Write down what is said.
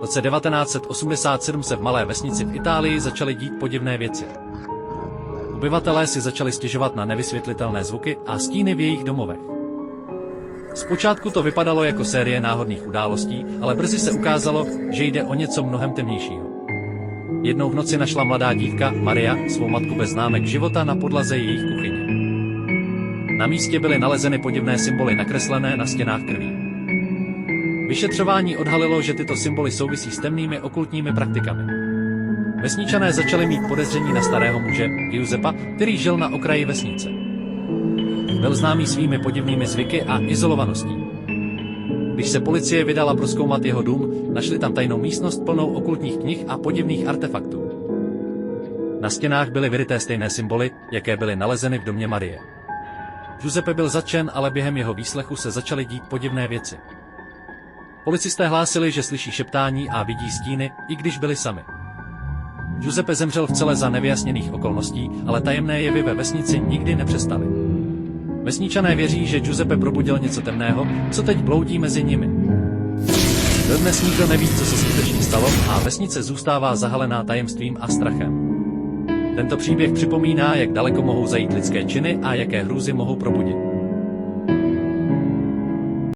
V roce 1987 se v malé vesnici v Itálii začaly dít podivné věci. Obyvatelé si začali stěžovat na nevysvětlitelné zvuky a stíny v jejich domovech. Zpočátku to vypadalo jako série náhodných událostí, ale brzy se ukázalo, že jde o něco mnohem temnějšího. Jednou v noci našla mladá dívka, Maria, svou matku bez známek života na podlaze jejich kuchyně. Na místě byly nalezeny podivné symboly nakreslené na stěnách krví. Vyšetřování odhalilo, že tyto symboly souvisí s temnými okultními praktikami. Vesničané začali mít podezření na starého muže, Giuseppa, který žil na okraji vesnice. Byl známý svými podivnými zvyky a izolovaností. Když se policie vydala prozkoumat jeho dům, našli tam tajnou místnost plnou okultních knih a podivných artefaktů. Na stěnách byly vyryté stejné symboly, jaké byly nalezeny v domě Marie. Giuseppe byl zatčen, ale během jeho výslechu se začaly dít podivné věci. Policisté hlásili, že slyší šeptání a vidí stíny, i když byli sami. Giuseppe zemřel v cele za nevyjasněných okolností, ale tajemné jevy ve vesnici nikdy nepřestaly. Vesničané věří, že Giuseppe probudil něco temného, co teď bloudí mezi nimi. Dodnes nikdo neví, co se skutečně stalo, a vesnice zůstává zahalená tajemstvím a strachem. Tento příběh připomíná, jak daleko mohou zajít lidské činy a jaké hrůzy mohou probudit.